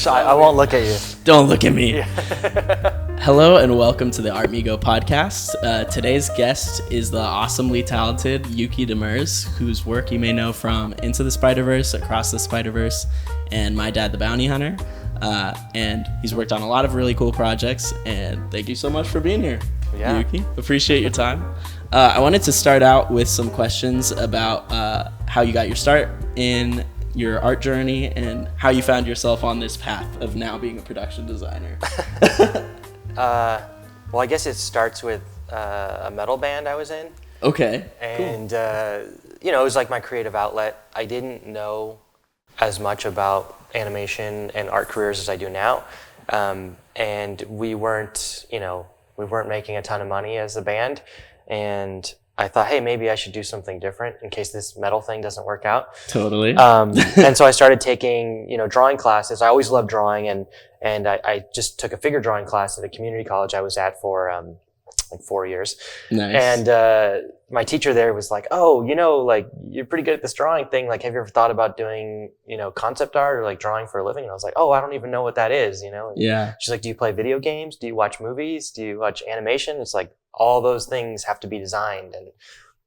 I won't look at you. Don't look at me. Yeah. Hello and welcome to the Art Migo podcast. Today's guest is the awesomely talented Yuhki Demers, whose work you may know from Into the Spider-Verse, Across the Spider-Verse, and My Dad the Bounty Hunter. And he's worked on a lot of really cool projects, and thank you so much for being here, Yuhki. Appreciate your time. I wanted to start out with some questions about how you got your start in your art journey and how you found yourself on this path of now being a production designer. Well, I guess it starts with a metal band I was in. Okay. And, it was like my creative outlet. I didn't know as much about animation and art careers as I do now. And we weren't making a ton of money as a band. And I thought, hey, maybe I should do something different in case this metal thing doesn't work out. Totally. And so I started taking, drawing classes. I always loved drawing, and I just took a figure drawing class at a community college I was at for like 4 years. Nice. And my teacher there was like, oh, you're pretty good at this drawing thing. Like, have you ever thought about doing, concept art or like drawing for a living? And I was like, oh, I don't even know what that is, And Yeah. she's like, do you play video games? Do you watch movies? Do you watch animation? It's like, all those things have to be designed, and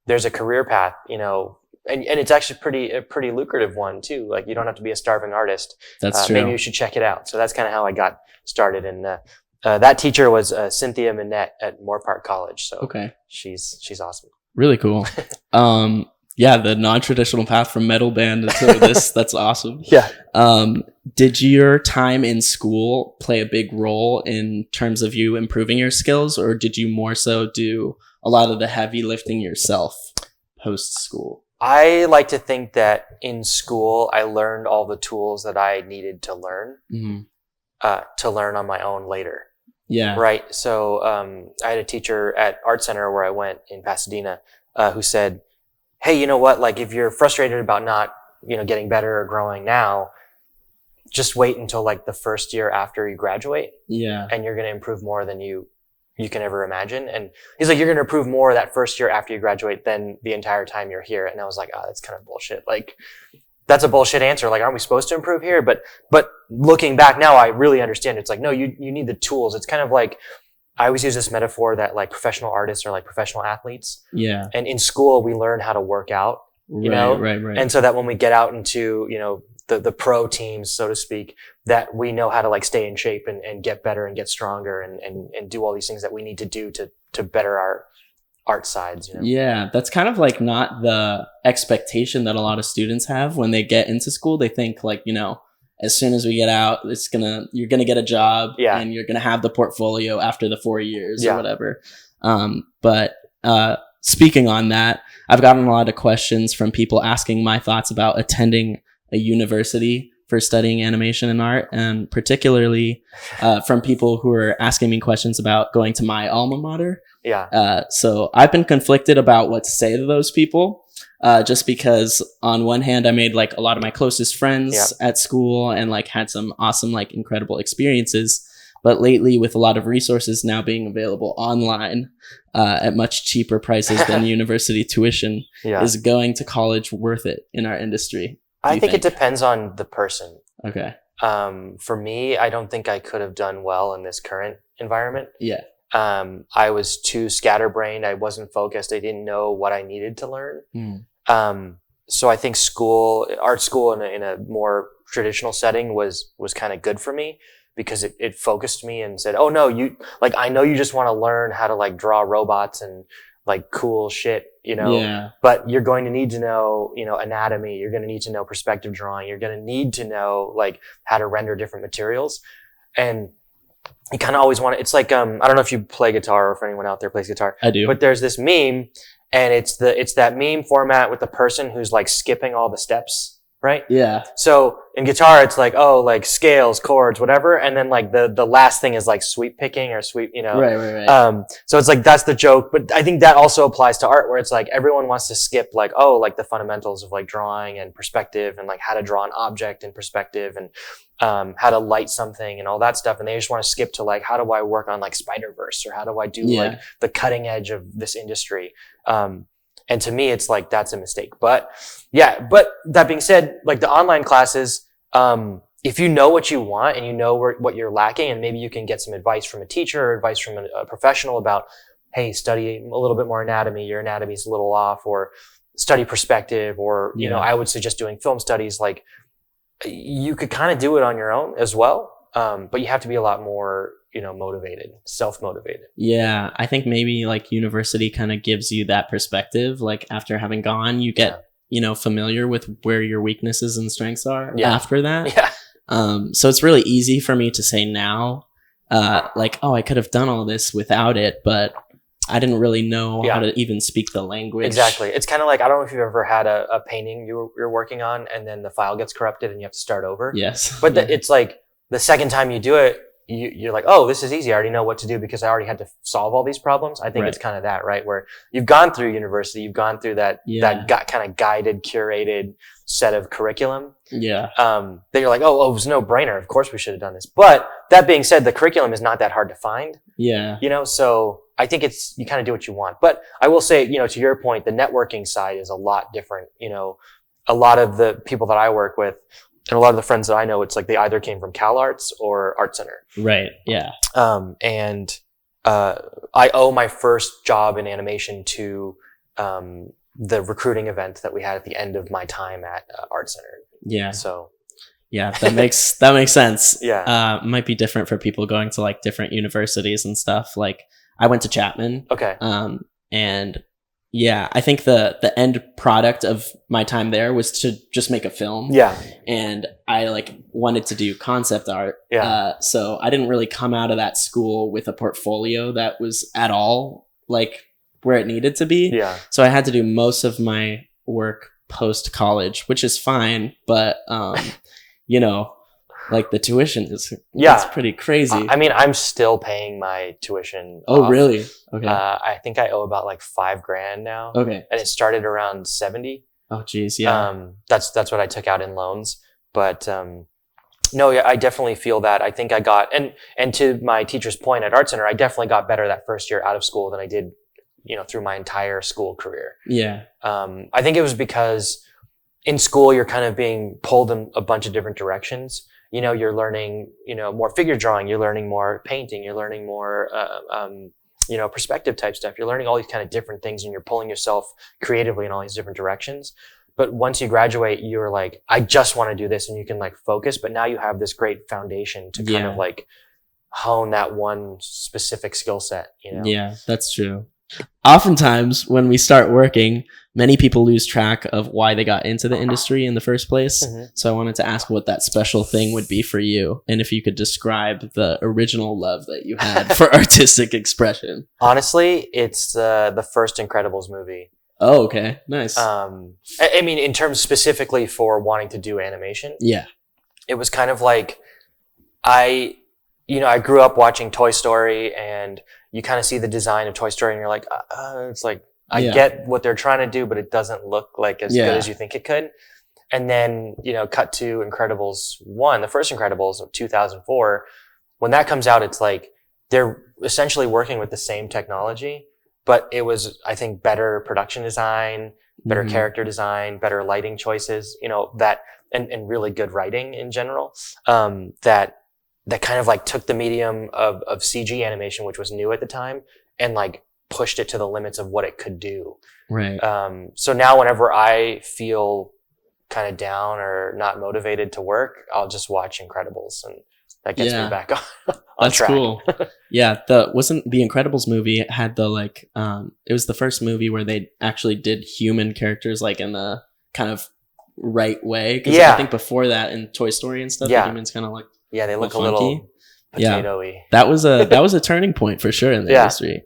there's a career path, and it's actually a pretty lucrative one too. Like, you don't have to be a starving artist. That's true. Maybe you should check it out. So that's kind of how I got started. And that teacher was Cynthia Minette at Moore Park College. So okay, she's awesome. Really cool. Yeah, the non-traditional path from metal band to this, that's awesome. Yeah. Did your time in school play a big role in terms of you improving your skills, or did you more so do a lot of the heavy lifting yourself post-school? I like to think that in school, I learned all the tools that I needed to learn, to learn on my own later. Yeah. Right. So I had a teacher at Art Center where I went in Pasadena who said, hey, you know what? Like, if you're frustrated about not, getting better or growing now, just wait until like the first year after you graduate. Yeah. And you're going to improve more than you can ever imagine. And he's like, you're going to improve more that first year after you graduate than the entire time you're here. And I was like, oh, that's kind of bullshit. Like, that's a bullshit answer. Like, aren't we supposed to improve here? But looking back now, I really understand. It's like, no, you need the tools. It's kind of like, I always use this metaphor that like professional artists are like professional athletes. Yeah. And in school, we learn how to work out, Right. And so that when we get out into, the pro teams, so to speak, that we know how to like stay in shape and get better and get stronger and do all these things that we need to do to better our art sides. Yeah. That's kind of like not the expectation that a lot of students have when they get into school. They think like, as soon as we get out, you're gonna get a job, and you're gonna have the portfolio after the 4 years or whatever. But speaking on that, I've gotten a lot of questions from people asking my thoughts about attending a university for studying animation and art, and particularly from people who are asking me questions about going to my alma mater. Yeah. So I've been conflicted about what to say to those people. Just because on one hand, I made like a lot of my closest friends at school and like had some awesome, like incredible experiences. But lately, with a lot of resources now being available online at much cheaper prices than university tuition, is going to college worth it in our industry? I think it depends on the person. Okay. For me, I don't think I could have done well in this current environment. Yeah. I was too scatterbrained. I wasn't focused. I didn't know what I needed to learn. So I think art school in a more traditional setting was kind of good for me because it focused me and said, oh no, I know you just want to learn how to like draw robots and like cool shit, but you're going to need to know, anatomy. You're going to need to know perspective drawing. You're going to need to know like how to render different materials. And you kind of always want to, it's like, I don't know if you play guitar or if anyone out there plays guitar. I do. But there's this meme, and it's that meme format with the person who's like skipping all the steps, right? Yeah. So in guitar, it's like, oh, like scales, chords, whatever. And then like the last thing is like sweep picking or sweep, Right. So it's like, that's the joke. But I think that also applies to art where it's like everyone wants to skip like, oh, like the fundamentals of like drawing and perspective and like how to draw an object in perspective and how to light something and all that stuff. And they just want to skip to like, how do I work on like Spider-Verse or how do I do like the cutting edge of this industry? And to me, it's like, that's a mistake. But that being said, like the online classes, if you know what you want and you know what you're lacking, and maybe you can get some advice from a teacher or advice from a professional about, hey, study a little bit more anatomy. Your anatomy's a little off, or study perspective, or, you know, I would suggest doing film studies. Like, you could kind of do it on your own as well. But you have to be a lot more, you know, motivated, self-motivated. Yeah. I think maybe like university kind of gives you that perspective. Like after having gone, you get, you know, familiar with where your weaknesses and strengths are after that. Yeah. So it's really easy for me to say now, like, oh, I could have done all this without it, but I didn't really know how to even speak the language. Exactly. It's kind of like, I don't know if you've ever had a painting you're working on and then the file gets corrupted and you have to start over. Yes. But it's like the second time you do it, you're like, oh, this is easy. I already know what to do because I already had to solve all these problems. I think it's kind of that, right? Where you've gone through university, you've gone through that kind of guided, curated set of curriculum. Yeah. That you're like, oh, it was no brainer. Of course we should have done this. But that being said, the curriculum is not that hard to find. Yeah. You know, so I think you kind of do what you want. But I will say, you know, to your point, the networking side is a lot different. You know, a lot of the people that I work with and a lot of the friends that I know, it's like they either came from Cal Arts or Art Center. Right. Yeah. And I owe my first job in animation to the recruiting event that we had at the end of my time at Art Center. Yeah. So. Yeah, that makes sense. Yeah. Might be different for people going to like different universities and stuff. Like I went to Chapman. Okay. And yeah, I think the end product of my time there was to just make a film. Yeah. And I like wanted to do concept art. Yeah. So I didn't really come out of that school with a portfolio that was at all like where it needed to be. Yeah. So I had to do most of my work post college, which is fine, but you know, like the tuition is it's pretty crazy. I mean, I'm still paying my tuition. Oh, really? Okay. I think I owe about like $5,000 now. Okay. And it started around 70. Oh, geez. Yeah. That's what I took out in loans. But, no, yeah, I definitely feel that. I think I got, and to my teacher's point at Art Center, I definitely got better that first year out of school than I did, you know, through my entire school career. Yeah. I think it was because in school, you're kind of being pulled in a bunch of different directions. You know, you're learning, you know, more figure drawing, you're learning more painting, you're learning more, you know, perspective type stuff. You're learning all these kind of different things and you're pulling yourself creatively in all these different directions. But once you graduate, you're like, I just want to do this, and you can like focus, but now you have this great foundation to kind of like hone that one specific skill set, you know? Yeah, that's true. Oftentimes when we start working, many people lose track of why they got into the industry in the first place. Mm-hmm. So I wanted to ask what that special thing would be for you, and if you could describe the original love that you had for artistic expression. Honestly, it's the first Incredibles movie. Oh, okay. Nice. I mean, in terms specifically for wanting to do animation. Yeah. It was kind of like, I grew up watching Toy Story, and you kind of see the design of Toy Story and you're like, it's like, I get what they're trying to do, but it doesn't look like as good as you think it could. And then, you know, cut to Incredibles 1, the first Incredibles of 2004. When that comes out, it's like, they're essentially working with the same technology, but it was, I think, better production design, better character design, better lighting choices, you know, and really good writing in general, that kind of like took the medium of CG animation, which was new at the time, and like pushed it to the limits of what it could do. Right. So now whenever I feel kind of down or not motivated to work, I'll just watch Incredibles, and that gets me back on That's track. Cool. Yeah. Wasn't the Incredibles movie had the like, it was the first movie where they actually did human characters like in the kind of right way. Cause I think before that in Toy Story and stuff, the humans kind of like, they look a little potato-y. That was a turning point for sure in the industry.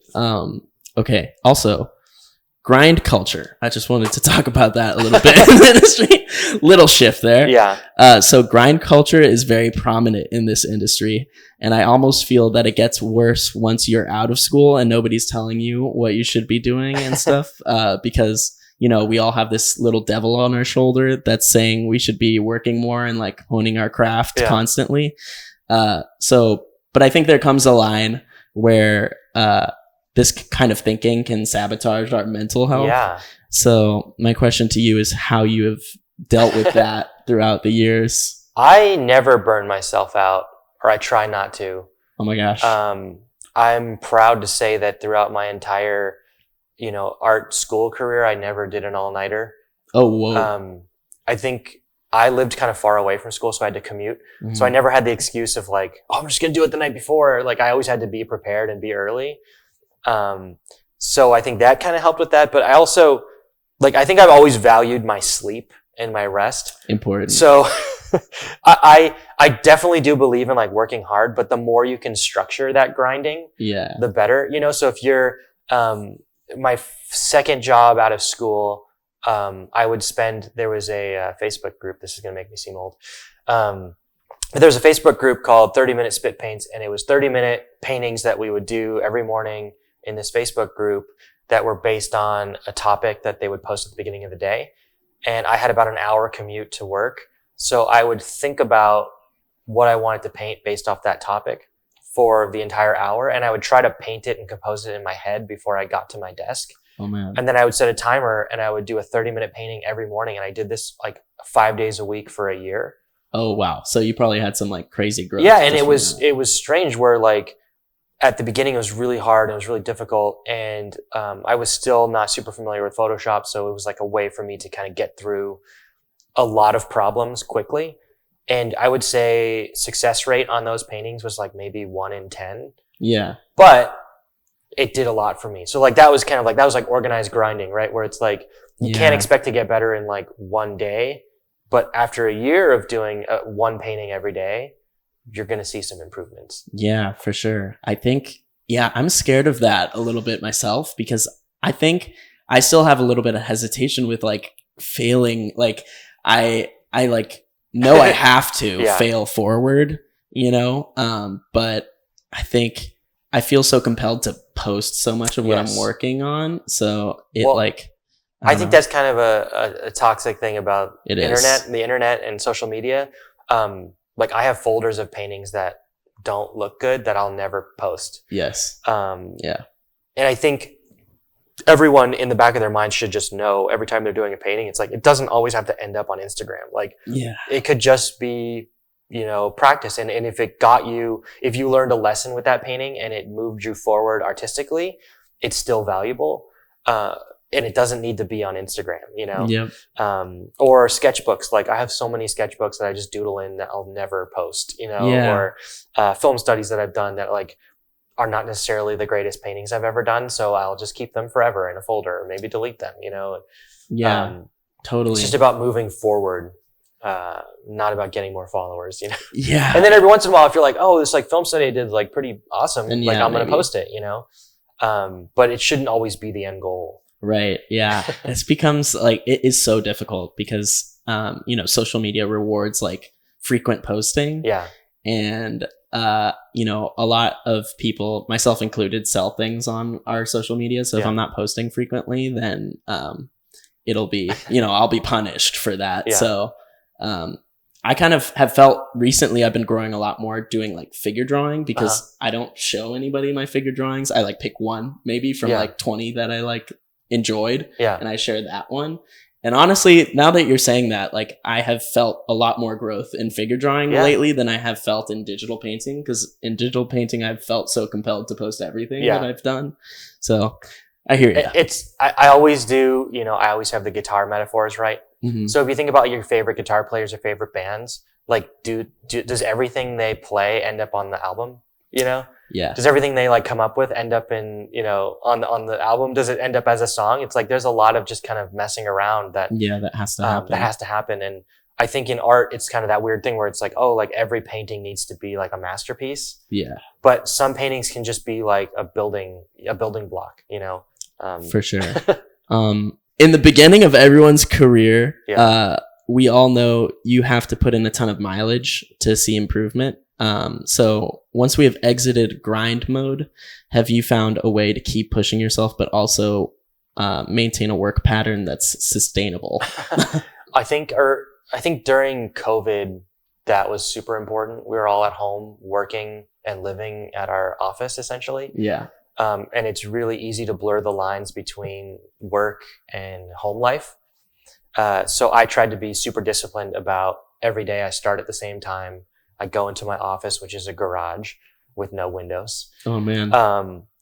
Okay. Also, grind culture. I just wanted to talk about that a little bit in the industry. Little shift there. Yeah. So grind culture is very prominent in this industry, and I almost feel that it gets worse once you're out of school and nobody's telling you what you should be doing and stuff. Because you know, we all have this little devil on our shoulder that's saying we should be working more and like honing our craft constantly. But I think there comes a line where this kind of thinking can sabotage our mental health. Yeah. So my question to you is how you have dealt with that throughout the years. I never burn myself out, or I try not to. Oh my gosh. I'm proud to say that throughout my entire, art school career, I never did an all-nighter. Oh, whoa. I think I lived kind of far away from school, so I had to commute. Mm-hmm. So I never had the excuse of like, oh, I'm just going to do it the night before. Like I always had to be prepared and be early. So I think that kind of helped with that. But I also, I think I've always valued my sleep and my rest. Important. So I definitely do believe in like working hard, but the more you can structure that grinding, the better, so if you're, my second job out of school, I would there was a Facebook group. This is going to make me seem old. But there was a Facebook group called 30-Minute Spit Paints, and it was 30-minute paintings that we would do every morning in this Facebook group that were based on a topic that they would post at the beginning of the day. And I had about an hour commute to work. So I would think about what I wanted to paint based off that topic for the entire hour. And I would try to paint it and compose it in my head before I got to my desk. Oh man. And then I would set a timer and I would do a 30-minute painting every morning. And I did this like 5 days a week for a year. Oh, wow. So you probably had some like crazy growth. Yeah. And it was strange where like at the beginning it was really hard and it was really difficult. And, I was still not super familiar with Photoshop. So it was like a way for me to kind of get through a lot of problems quickly. And I would say success rate on those paintings was like maybe 1 in 10. Yeah. But it did a lot for me. So like that was kind of like, that was like organized grinding, right? Where it's like, you can't expect to get better in like one day, but after a year of doing one painting every day, you're going to see some improvements. Yeah, for sure. I think, I'm scared of that a little bit myself because I think I still have a little bit of hesitation with like failing. Like I like know I have to fail forward, but I think I feel so compelled to post so much of what I'm working on. So I think that's kind of a toxic thing about the internet and social media. Like I have folders of paintings that don't look good that I'll never post. Yes. And I think everyone in the back of their mind should just know every time they're doing a painting, it's like, it doesn't always have to end up on Instagram. Like it could just be, practice. And if it got you, if you learned a lesson with that painting and it moved you forward artistically, it's still valuable. And it doesn't need to be on Instagram, Yep. Or sketchbooks. Like I have so many sketchbooks that I just doodle in that I'll never post, or, film studies that I've done that like are not necessarily the greatest paintings I've ever done. So I'll just keep them forever in a folder or maybe delete them, Totally. It's just about moving forward. Not about getting more followers, Yeah. And then every once in a while, if you're like, oh, this like film study I did like pretty awesome, and like I'm going to post it, but it shouldn't always be the end goal. Right. Yeah. It becomes like, it is so difficult because, social media rewards like frequent posting. Yeah. And, a lot of people, myself included, sell things on our social media. So if I'm not posting frequently, then, it'll be, I'll be punished for that. Yeah. So, I kind of have felt recently I've been growing a lot more doing like figure drawing because I don't show anybody my figure drawings. I like pick one maybe from like 20 that I like enjoyed. Yeah. And I share that one. And honestly, now that you're saying that, like I have felt a lot more growth in figure drawing lately than I have felt in digital painting. Because in digital painting, I've felt so compelled to post everything that I've done. So I hear you. I always do, I always have the guitar metaphors, right? Mm-hmm. So if you think about your favorite guitar players or favorite bands, like does everything they play end up on the album? Yeah. Does everything they like come up with end up in, on the album? Does it end up as a song? It's like, there's a lot of just kind of messing around that has to happen. That has to happen. And I think in art, it's kind of that weird thing where it's like, oh, like every painting needs to be like a masterpiece. Yeah. But some paintings can just be like a building block, For sure. In the beginning of everyone's career, we all know you have to put in a ton of mileage to see improvement. So once we have exited grind mode, have you found a way to keep pushing yourself, but also maintain a work pattern that's sustainable? I think during COVID, that was super important. We were all at home working and living at our office essentially. Yeah. And it's really easy to blur the lines between work and home life. So I tried to be super disciplined about every day. I start at the same time. I go into my office, which is a garage with no windows. Oh man.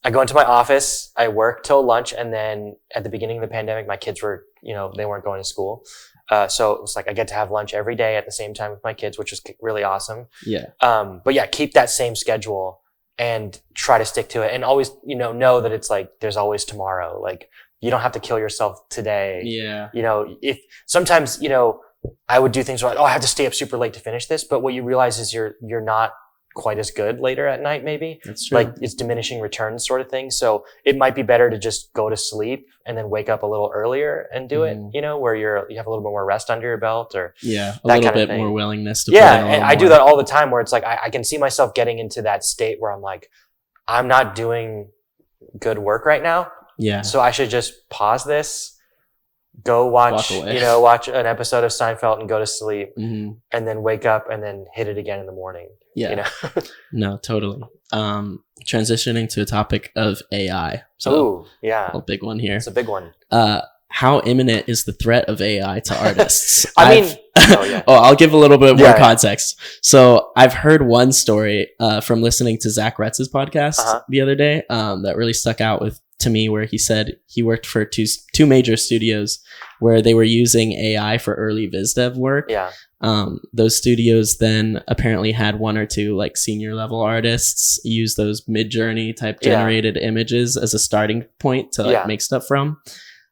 I go into my office, I work till lunch, and then at the beginning of the pandemic, my kids were, they weren't going to school. So it was like I get to have lunch every day at the same time with my kids, which was really awesome. Yeah. But yeah, keep that same schedule and try to stick to it, and always, know that it's like there's always tomorrow. Like you don't have to kill yourself today. Yeah. If sometimes, I would do things like, I have to stay up super late to finish this, but what you realize is you're not quite as good later at night, maybe. That's true. Like it's diminishing returns sort of thing. So it might be better to just go to sleep and then wake up a little earlier and do it, where you have a little bit more rest under your belt, or a little bit more willingness to and I do that all the time, where it's like I can see myself getting into that state where I'm like, I'm not doing good work right now. Yeah. So I should just pause this, go watch an episode of Seinfeld and go to sleep, and then wake up and then hit it again in the morning. Yeah. No, totally. Transitioning to a topic of AI. So, a big one here. It's a big one. How imminent is the threat of AI to artists? I'll give a little bit more context. So I've heard one story from listening to Zach Retz's podcast the other day that really stuck out to me, where he said he worked for two major studios where they were using AI for early biz dev work. Yeah. Those studios then apparently had one or two like senior level artists use those Mid-Journey type generated images as a starting point to make stuff from.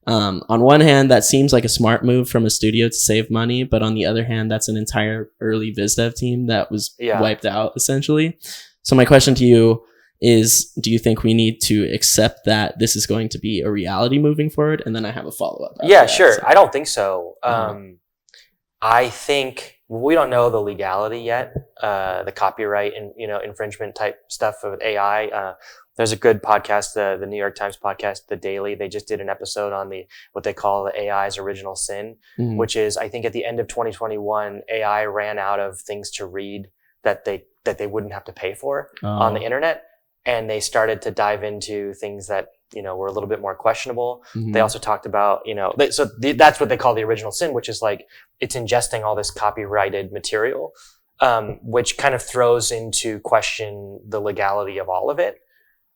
On one hand, that seems like a smart move from a studio to save money, but on the other hand, that's an entire early biz dev team that was wiped out essentially. So my question to you is, do you think we need to accept that this is going to be a reality moving forward? And then I have a follow-up. Sure. I don't think so. I think we don't know the legality yet, the copyright and, infringement type stuff of AI. There's a good podcast, the New York Times podcast, The Daily. They just did an episode on what they call the AI's original sin, which is, I think at the end of 2021, AI ran out of things to read that they wouldn't have to pay for on the internet. And they started to dive into things that, were a little bit more questionable. They also talked about, that's what they call the original sin, which is like, it's ingesting all this copyrighted material, which kind of throws into question the legality of all of it.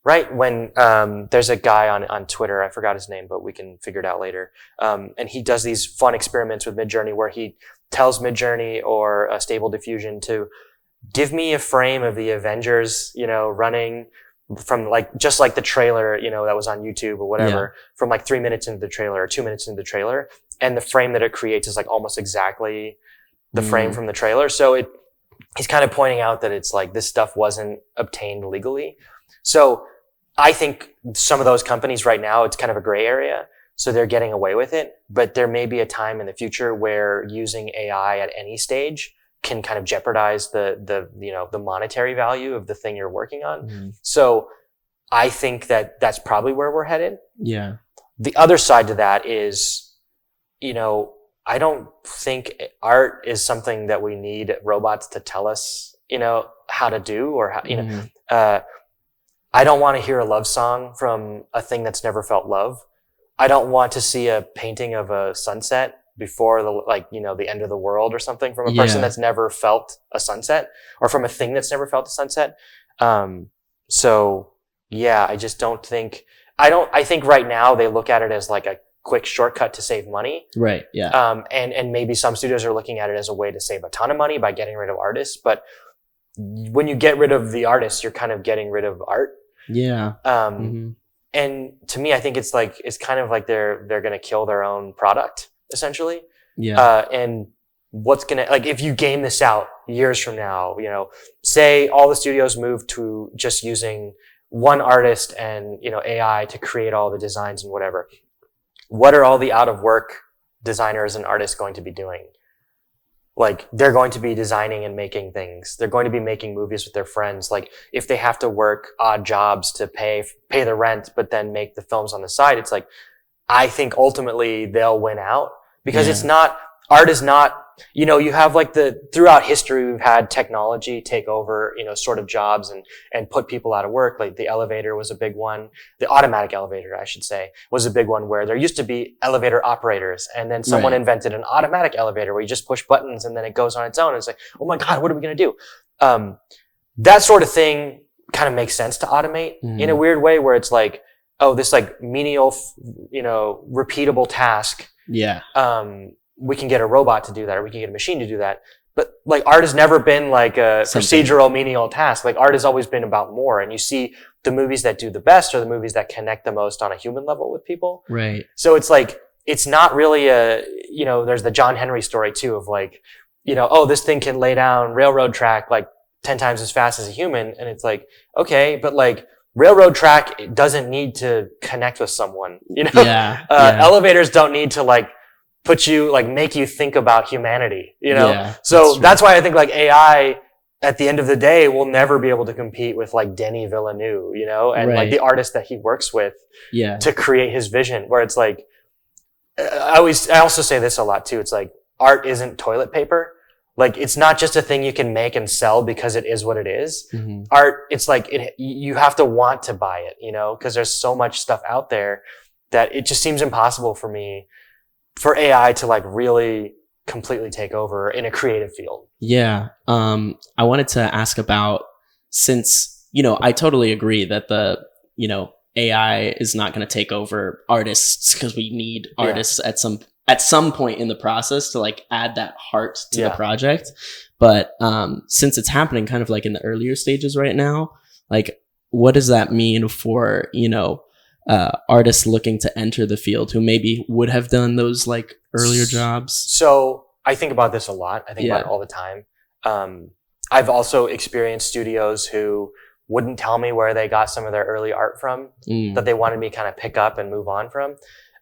Right? When, there's a guy on Twitter, I forgot his name, but we can figure it out later. And he does these fun experiments with Mid-Journey where he tells Mid-Journey or Stable Diffusion to give me a frame of the Avengers, running from just like the trailer, that was on YouTube or whatever, from like 3 minutes into the trailer or 2 minutes into the trailer. And the frame that it creates is like almost exactly the frame from the trailer. So he's kind of pointing out that it's like this stuff wasn't obtained legally. So I think some of those companies right now, it's kind of a gray area. So they're getting away with it, but there may be a time in the future where using AI at any stage can kind of jeopardize the monetary value of the thing you're working on. So I think that's probably where we're headed. Yeah. The other side to that is, I don't think art is something that we need robots to tell us, how to do, or how, I don't want to hear a love song from a thing that's never felt love. I don't want to see a painting of a sunset before the end of the world or something from a person that's never felt a sunset, or from a thing that's never felt a sunset. So yeah, I just don't think, I think right now they look at it as like a quick shortcut to save money. Right. Yeah. And maybe some studios are looking at it as a way to save a ton of money by getting rid of artists. But when you get rid of the artists, you're kind of getting rid of art. Yeah. And to me, I think it's kind of like they're going to kill their own product essentially. Yeah. And what's going to, if you game this out years from now, say all the studios move to just using one artist and, AI to create all the designs and whatever. What are all the out of work designers and artists going to be doing? They're going to be designing and making things. They're going to be making movies with their friends. If they have to work odd jobs to pay the rent, but then make the films on the side, it's I think ultimately they'll win out, because art is not you have like throughout history, we've had technology take over, sort of jobs and put people out of work. Like the elevator was a big one. The automatic elevator, I should say, was a big one where there used to be elevator operators. And then someone invented an automatic elevator where you just push buttons and then it goes on its own. And it's like, oh my God, what are we going to do? That sort of thing kind of makes sense to automate in a weird way where it's like, oh, this like menial, repeatable task. Yeah. We can get a robot to do that, or we can get a machine to do that. But like art has never been like a procedural menial task. Like art has always been about more. And you see the movies that do the best are the movies that connect the most on a human level with people. Right. So it's like, it's not really there's the John Henry story too of like, oh, this thing can lay down railroad track like 10 times as fast as a human. And it's like, okay, but like railroad track, it doesn't need to connect with someone, elevators don't need to like make you think about humanity, so that's why I think like AI at the end of the day will never be able to compete with like Denis Villeneuve, and like the artist that he works with to create his vision, where it's like, I also say this a lot too. It's like art isn't toilet paper. Like it's not just a thing you can make and sell because it is what it is. Mm-hmm. Art, it's like you have to want to buy it, because there's so much stuff out there that it just seems impossible for AI to like really completely take over in a creative field. Yeah. I wanted to ask about, since, I totally agree that the, AI is not going to take over artists because we need artists at some point in the process to like add that heart to the project. But, since it's happening kind of like in the earlier stages right now, like what does that mean for, artists looking to enter the field who maybe would have done those like earlier jobs? So I think about this a lot. I think about it all the time. I've also experienced studios who wouldn't tell me where they got some of their early art from that they wanted me to kind of pick up and move on from.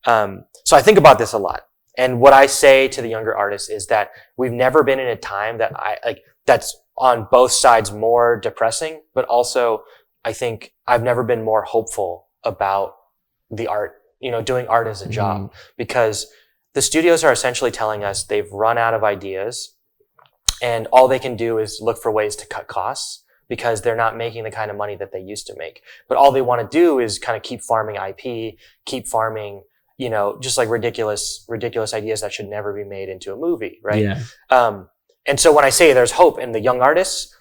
So I think about this a lot. And what I say to the younger artists is that we've never been in a time that that's on both sides more depressing, but also I think I've never been more hopeful about the art, doing art as a job, because the studios are essentially telling us they've run out of ideas and all they can do is look for ways to cut costs because they're not making the kind of money that they used to make. But all they want to do is kind of keep farming IP, keep farming, just like ridiculous ideas that should never be made into a movie, right? Yeah. And so when I say there's hope in the young artists,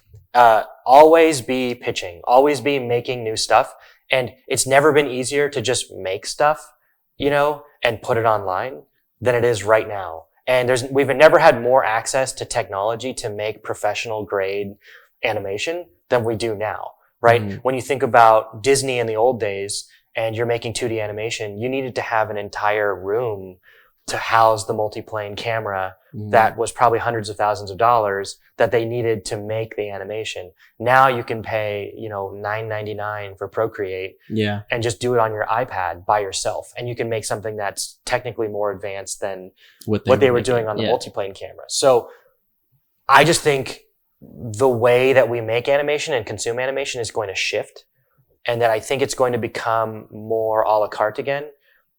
always be pitching, always be making new stuff. And it's never been easier to just make stuff, and put it online than it is right now. And we've never had more access to technology to make professional grade animation than we do now, right? Mm-hmm. When you think about Disney in the old days and you're making 2D animation, you needed to have an entire room to house the multiplane camera that was probably hundreds of thousands of dollars that they needed to make the animation. Now you can pay, $9.99 for Procreate and just do it on your iPad by yourself. And you can make something that's technically more advanced than what they were doing on the multiplane camera. So I just think the way that we make animation and consume animation is going to shift, and that I think it's going to become more a la carte again,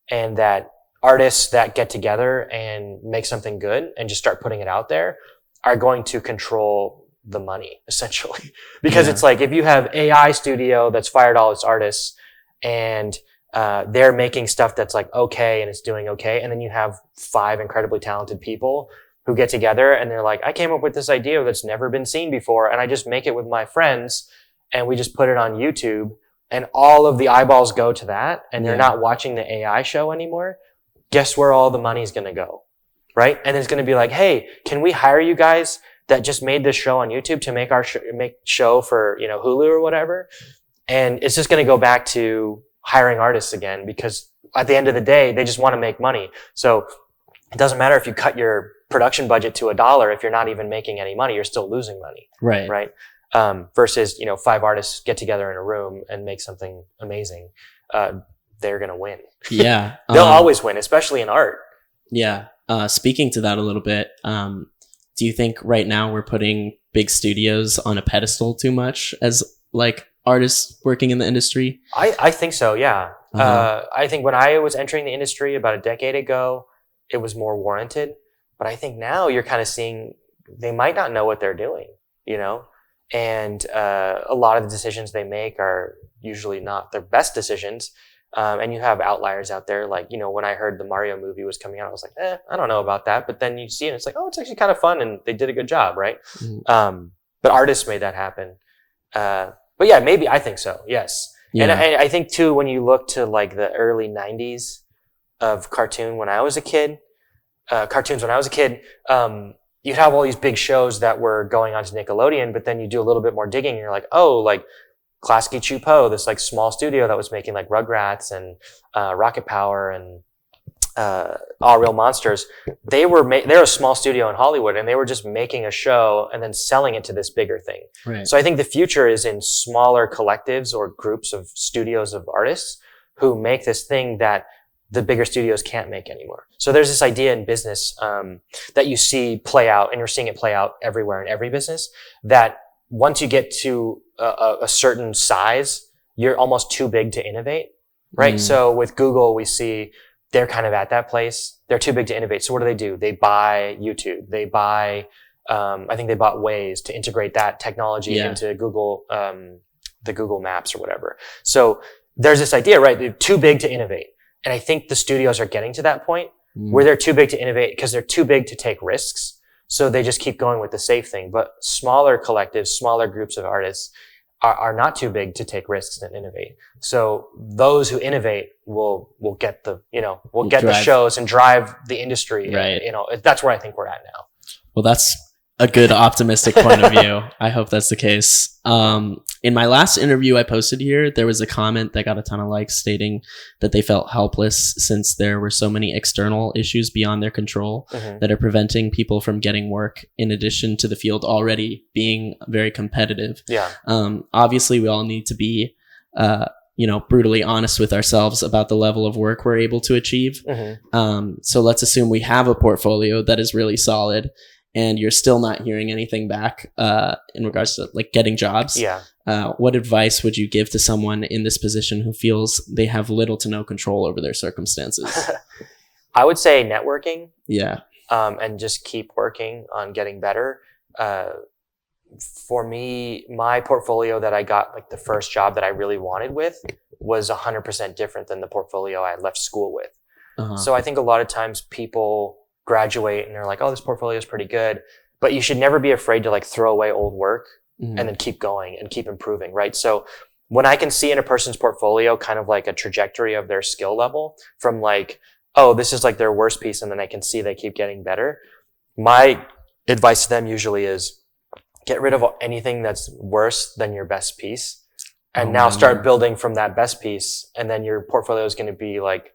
and that artists that get together and make something good and just start putting it out there are going to control the money, essentially. Because it's like, if you have AI studio that's fired all its artists and they're making stuff that's like okay and it's doing okay, and then you have 5 incredibly talented people who get together and they're like, I came up with this idea that's never been seen before, and I just make it with my friends and we just put it on YouTube, and all of the eyeballs go to that, and they're not watching the AI show anymore. Guess where all the money's going to go, right? And it's going to be like, hey, can we hire you guys that just made this show on YouTube to make our show for, Hulu or whatever? And it's just going to go back to hiring artists again, because at the end of the day, they just want to make money. So it doesn't matter if you cut your production budget to $1, if you're not even making any money, you're still losing money. Right. Right. Versus, 5 artists get together in a room and make something amazing. They're going to win. Yeah. They'll always win, especially in art. Yeah. Speaking to that a little bit, do you think right now we're putting big studios on a pedestal too much as like artists working in the industry? I think so. Yeah. I think when I was entering the industry about a decade ago, it was more warranted. But I think now you're kind of seeing they might not know what they're doing, you know? And a lot of the decisions they make are usually not their best decisions. And you have outliers out there. Like, you know, when I heard the Mario movie was coming out, I was like, I don't know about that. But then you see it, and it's like, oh, it's actually kind of fun, and they did a good job, right? Mm-hmm. But artists made that happen. But yeah, maybe I think so. Yes. Yeah. And I think too, when you look to like the early 90s of cartoons when I was a kid, you'd have all these big shows that were going on to Nickelodeon, but then you do a little bit more digging and you're like, oh, like Klasky Chupo, this like small studio that was making like Rugrats and Rocket Power and All Real Monsters. They're a small studio in Hollywood, and they were just making a show and then selling it to this bigger thing. Right. So I think the future is in smaller collectives or groups of studios of artists who make this thing that the bigger studios can't make anymore. So there's this idea in business that you see play out, and you're seeing it play out everywhere in every business, that once you get to a certain size, you're almost too big to innovate, right? So with Google, we see they're kind of at that place. They're too big to innovate. So what do? They buy YouTube. They buy, I think they bought Waze to integrate that technology into Google, the Google Maps or whatever. So there's this idea, right? They're too big to innovate. And I think the studios are getting to that point where they're too big to innovate because they're too big to take risks. So they just keep going with the safe thing. But smaller collectives, smaller groups of artists are not too big to take risks and innovate. So those who innovate will get the shows and drive the industry. Right. And, that's where I think we're at now. Well, that's a good optimistic point of view. I hope that's the case. In my last interview I posted here, there was a comment that got a ton of likes stating that they felt helpless since there were so many external issues beyond their control that are preventing people from getting work, in addition to the field already being very competitive. Yeah. Obviously we all need to be, brutally honest with ourselves about the level of work we're able to achieve. So let's assume we have a portfolio that is really solid, and you're still not hearing anything back in regards to like getting jobs. Yeah. What advice would you give to someone in this position who feels they have little to no control over their circumstances? I would say networking. Yeah. And just keep working on getting better. For me, my portfolio that I got, like the first job that I really wanted with, was 100% different than the portfolio I left school with. So I think a lot of times people graduate and they're like, oh, this portfolio is pretty good, but you should never be afraid to like throw away old work and then keep going and keep improving, right? So when I can see in a person's portfolio kind of like a trajectory of their skill level from like, oh, this is like their worst piece, and then I can see they keep getting better, my advice to them usually is get rid of anything that's worse than your best piece, and now start building from that best piece, and then your portfolio is going to be like,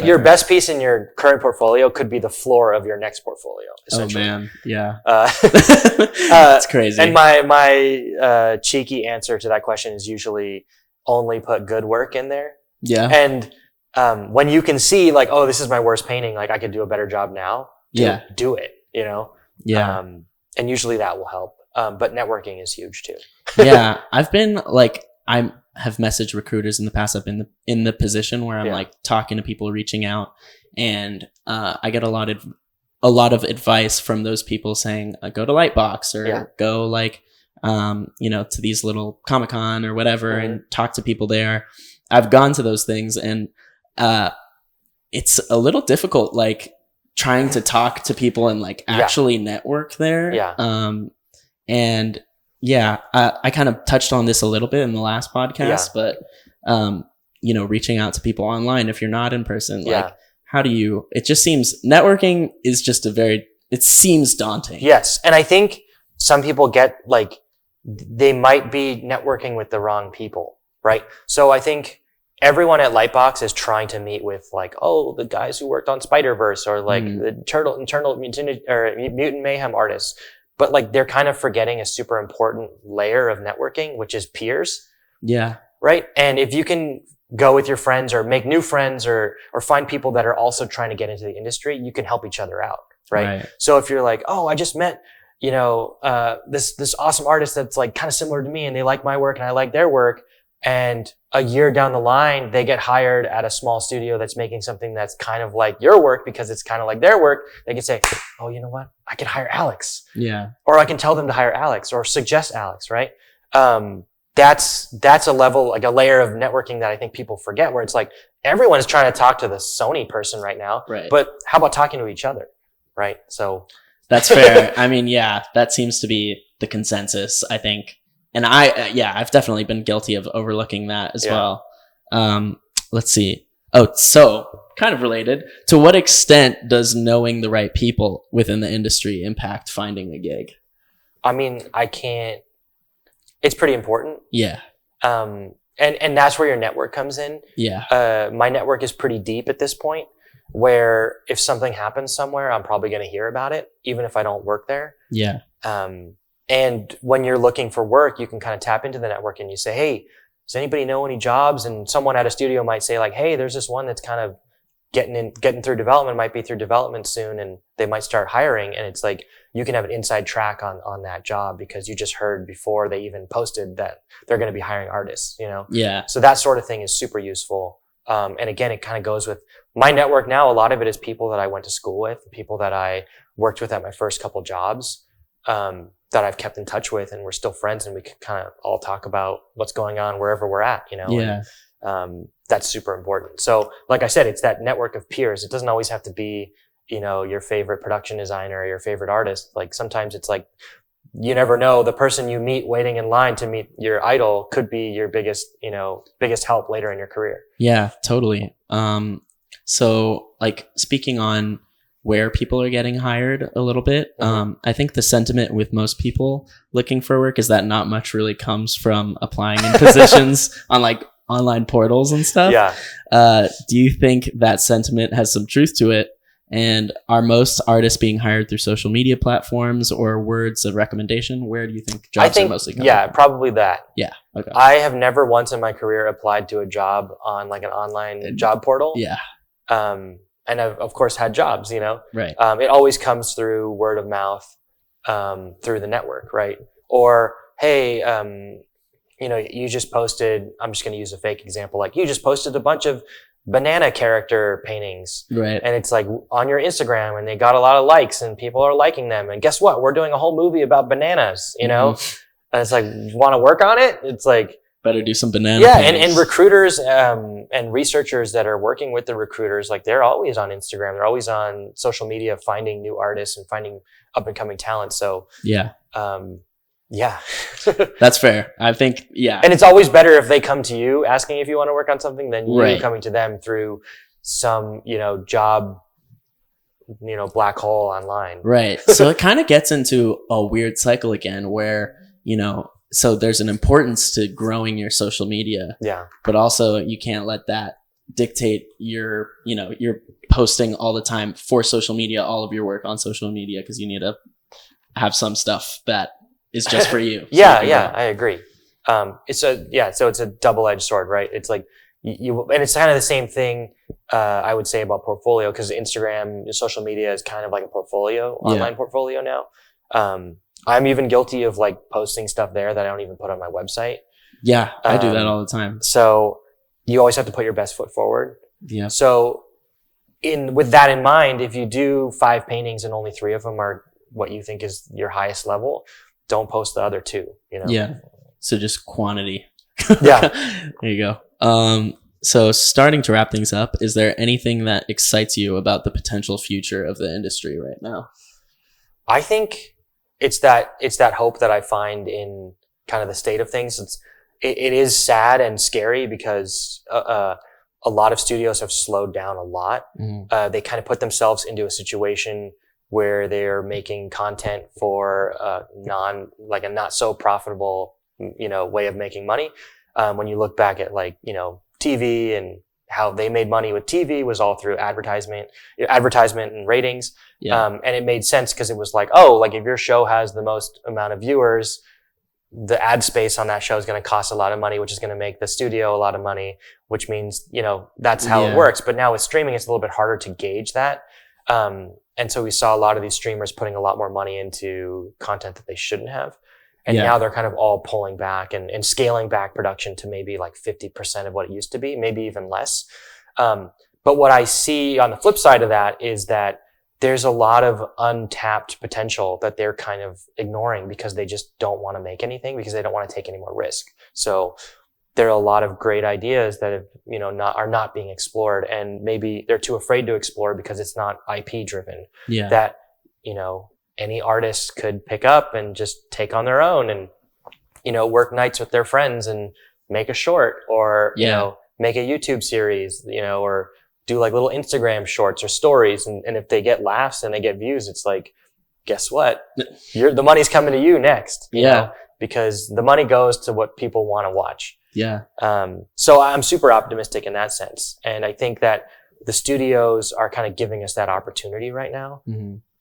your best piece in your current portfolio could be the floor of your next portfolio, essentially. Oh man, yeah. That's crazy. And my cheeky answer to that question is usually only put good work in there. Yeah. And when you can see like, oh, this is my worst painting, like I could do a better job now. Do it, Yeah. And usually that will help. But networking is huge too. Yeah. I've been like, I have messaged recruiters in the past. I've been in the position where I'm like talking to people, reaching out, and I get a lot of advice from those people saying, go to Lightbox or go like, to these little Comic-Con or whatever and talk to people there. I've gone to those things, and it's a little difficult, like trying to talk to people and like actually network there. Yeah. And yeah, I kind of touched on this a little bit in the last podcast, but, reaching out to people online, if you're not in person, like how do you, it just seems networking is just it seems daunting. Yes. And I think some people get like, they might be networking with the wrong people, right? So I think everyone at Lightbox is trying to meet with like, oh, the guys who worked on Spider-Verse or like the Mutant Mayhem artists. But like they're kind of forgetting a super important layer of networking, which is peers. Yeah. Right. And if you can go with your friends or make new friends or find people that are also trying to get into the industry, you can help each other out. Right. So if you're like, oh, I just met, this awesome artist that's like kind of similar to me and they like my work and I like their work. And a year down the line, they get hired at a small studio that's making something that's kind of like your work because it's kind of like their work. They can say, oh, you know what? I can hire Alex. Yeah. Or I can tell them to hire Alex or suggest Alex, right? That's a level, like a layer of networking that I think people forget, where it's like everyone's trying to talk to the Sony person right now. Right. But how about talking to each other? Right. So that's fair. I mean, yeah, that seems to be the consensus, I think. And I've definitely been guilty of overlooking that as well. Let's see. Oh, so kind of related. To what extent does knowing the right people within the industry impact finding a gig? I mean, it's pretty important. Yeah. And that's where your network comes in. Yeah. My network is pretty deep at this point, where if something happens somewhere, I'm probably going to hear about it, even if I don't work there. Yeah. And when you're looking for work, you can kind of tap into the network and you say, hey, does anybody know any jobs? And someone at a studio might say like, hey, there's this one that's kind of getting through development, might be through development soon, and they might start hiring. And it's like, you can have an inside track on that job because you just heard before they even posted that they're going to be hiring artists, you know? Yeah. So that sort of thing is super useful. And again, it kind of goes with my network now. A lot of it is people that I went to school with, people that I worked with at my first couple jobs, that I've kept in touch with, and we're still friends, and we can kind of all talk about what's going on wherever we're at, you know? Yeah. And, that's super important. So like I said, it's that network of peers. It doesn't always have to be, you know, your favorite production designer or your favorite artist. Like sometimes it's like, you never know, the person you meet waiting in line to meet your idol could be your biggest help later in your career. Yeah, totally. So like speaking on where people are getting hired a little bit, I think the sentiment with most people looking for work is that not much really comes from applying in positions on like online portals and stuff. Yeah. Do you think that sentiment has some truth to it? And are most artists being hired through social media platforms or words of recommendation? Where do you think jobs are mostly coming from? Probably that. Yeah. Okay. I have never once in my career applied to a job on like an online job portal. Yeah. And I've of course had jobs, you know. Right. It always comes through word of mouth, through the network, right? Or hey, you know, you just posted, I'm just going to use a fake example, like you just posted a bunch of banana character paintings. Right. And it's like on your Instagram and they got a lot of likes and people are liking them. And guess what? We're doing a whole movie about bananas, you know? And it's like, want to work on it? It's like, better do some banana paintings. And recruiters, and researchers that are working with the recruiters, like they're always on Instagram. They're always on social media, finding new artists and finding up and coming talent. So yeah. Yeah. That's fair. I think, yeah. And it's always better if they come to you asking if you want to work on something than you right. coming to them through some, you know, job, you know, black hole online. Right. So it kind of gets into a weird cycle again where, you know, so there's an importance to growing your social media. Yeah. But also you can't let that dictate your, you know, you're posting all the time for social media, all of your work on social media, because you need to have some stuff that is just for you. Yeah, I agree. So it's a double-edged sword, right? It's like and it's kind of the same thing, I would say about portfolio, because Instagram, social media is kind of like a portfolio, online portfolio now. I'm even guilty of like posting stuff there that I don't even put on my website. Yeah, I do that all the time. So you always have to put your best foot forward. Yeah. So with that in mind, if you do 5 paintings and only 3 of them are what you think is your highest level, don't post the other 2, you know? Yeah. So just quantity. Yeah. There you go. So starting to wrap things up, is there anything that excites you about the potential future of the industry right now? I think it's that hope that I find in kind of the state of things. It is sad and scary because, a lot of studios have slowed down a lot. Mm-hmm. They kind of put themselves into a situation where they're making content for a not so profitable, you know, way of making money. When you look back at like, you know, TV and how they made money with TV was all through advertisement and ratings. Yeah. And it made sense because it was like, oh, like if your show has the most amount of viewers, the ad space on that show is going to cost a lot of money, which is going to make the studio a lot of money, which means, you know, that's how it works. But now with streaming, it's a little bit harder to gauge that. And so we saw a lot of these streamers putting a lot more money into content that they shouldn't have. And now they're kind of all pulling back and scaling back production to maybe like 50% of what it used to be, maybe even less. But what I see on the flip side of that is that there's a lot of untapped potential that they're kind of ignoring because they just don't want to make anything, because they don't want to take any more risk. So there are a lot of great ideas that have, are not being explored, and maybe they're too afraid to explore because it's not IP driven. Yeah. That, any artist could pick up and just take on their own and, work nights with their friends and make a short, or, make a YouTube series, or do like little Instagram shorts or stories. And if they get laughs and they get views, it's like, guess what? The money's coming to you next, you know, because the money goes to what people want to watch. Yeah. So I'm super optimistic in that sense. And I think that the studios are kind of giving us that opportunity right now,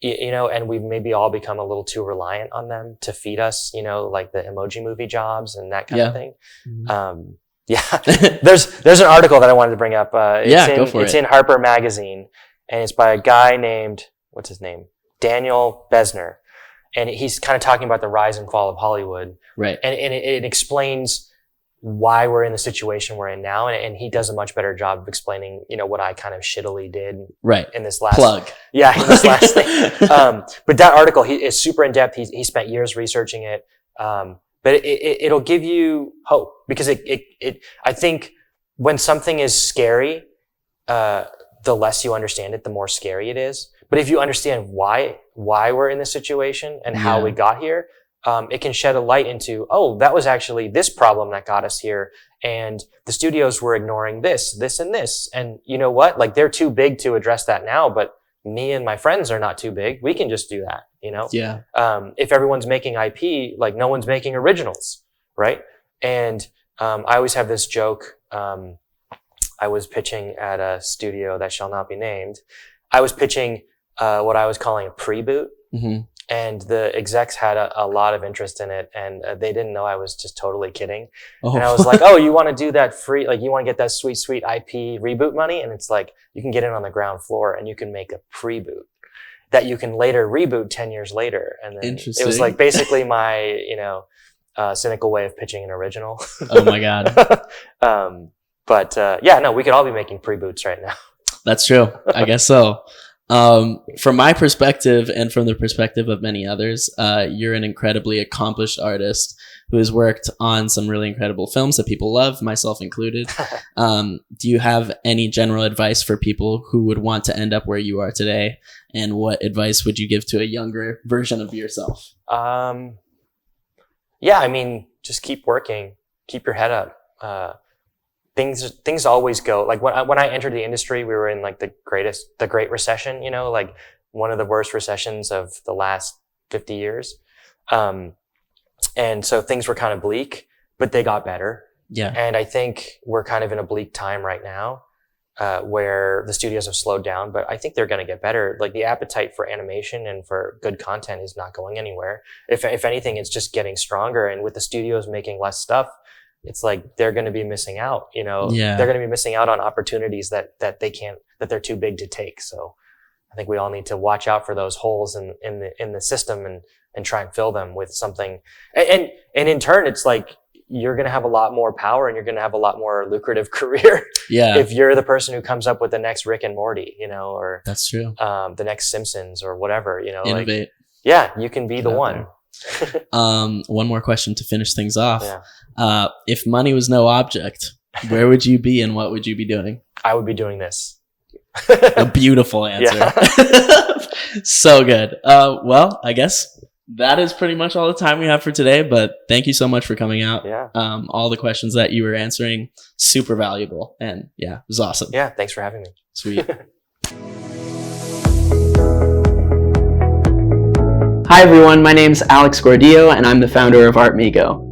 and we've maybe all become a little too reliant on them to feed us, like the Emoji Movie jobs and that kind of thing. There's an article that I wanted to bring up. It's in Harper Magazine, and it's by a guy named, what's his name? Daniel Besner. And he's kind of talking about the rise and fall of Hollywood. Right. And it explains why we're in the situation we're in now. And he does a much better job of explaining, what I kind of shittily did. Right. In this last plug. Yeah. In this last thing. But that article, is super in depth. He spent years researching it. But it'll give you hope, because I think when something is scary, the less you understand it, the more scary it is. But if you understand why we're in this situation and how we got here, it can shed a light into, that was actually this problem that got us here. And the studios were ignoring this, and this. And you know what? Like, they're too big to address that now, but me and my friends are not too big. We can just do that, Yeah. If everyone's making IP, like, no one's making originals, right? And I always have this joke. I was pitching at a studio that shall not be named. I was pitching what I was calling a pre-boot. Mm-hmm. And the execs had a lot of interest in it, and they didn't know I was just totally kidding. Oh. And I was like, you want to do that free, like, you want to get that sweet, sweet IP reboot money? And it's like, you can get it on the ground floor and you can make a pre-boot that you can later reboot 10 years later. And then it was like basically my, cynical way of pitching an original. Oh my God. We could all be making pre-boots right now. That's true. I guess so. From my perspective, and from the perspective of many others, you're an incredibly accomplished artist who has worked on some really incredible films that people love, myself included. Do you have any general advice for people who would want to end up where you are today? And what advice would you give to a younger version of yourself? Just keep working, keep your head up. Things always go, like, when I entered the industry, we were in like the Great Recession, like one of the worst recessions of the last 50 years. And so things were kind of bleak, but they got better. Yeah. And I think we're kind of in a bleak time right now, where the studios have slowed down, but I think they're going to get better. Like, the appetite for animation and for good content is not going anywhere. If anything, it's just getting stronger. And with the studios making less stuff, it's like they're going to be missing out, They're going to be missing out on opportunities that they're too big to take. So I think we all need to watch out for those holes in the system and try and fill them with something. And in turn, it's like, you're going to have a lot more power and you're going to have a lot more lucrative career. Yeah. If you're the person who comes up with the next Rick and Morty, or that's true. The next Simpsons or whatever, innovate. You can be the one. One more question to finish things off. Yeah. If money was no object, where would you be and what would you be doing? I would be doing this. A beautiful answer. Yeah. So good. Well, I guess that is pretty much all the time we have for today, but thank you so much for coming out. Yeah. All the questions that you were answering, super valuable. And it was awesome. Yeah. Thanks for having me. Sweet. Hi everyone, my name's Alex Gordillo and I'm the founder of ArtMigo.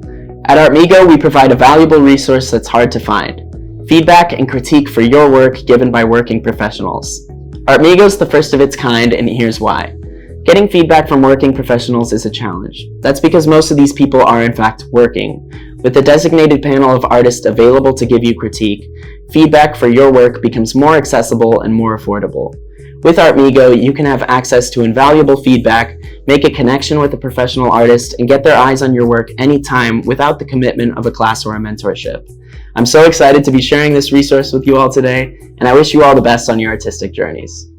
At ArtMigo, we provide a valuable resource that's hard to find: feedback and critique for your work given by working professionals. ArtMigo is the first of its kind, and here's why. Getting feedback from working professionals is a challenge. That's because most of these people are in fact working. With a designated panel of artists available to give you critique, feedback for your work becomes more accessible and more affordable. With Artmigo, you can have access to invaluable feedback, make a connection with a professional artist, and get their eyes on your work anytime without the commitment of a class or a mentorship. I'm so excited to be sharing this resource with you all today, and I wish you all the best on your artistic journeys.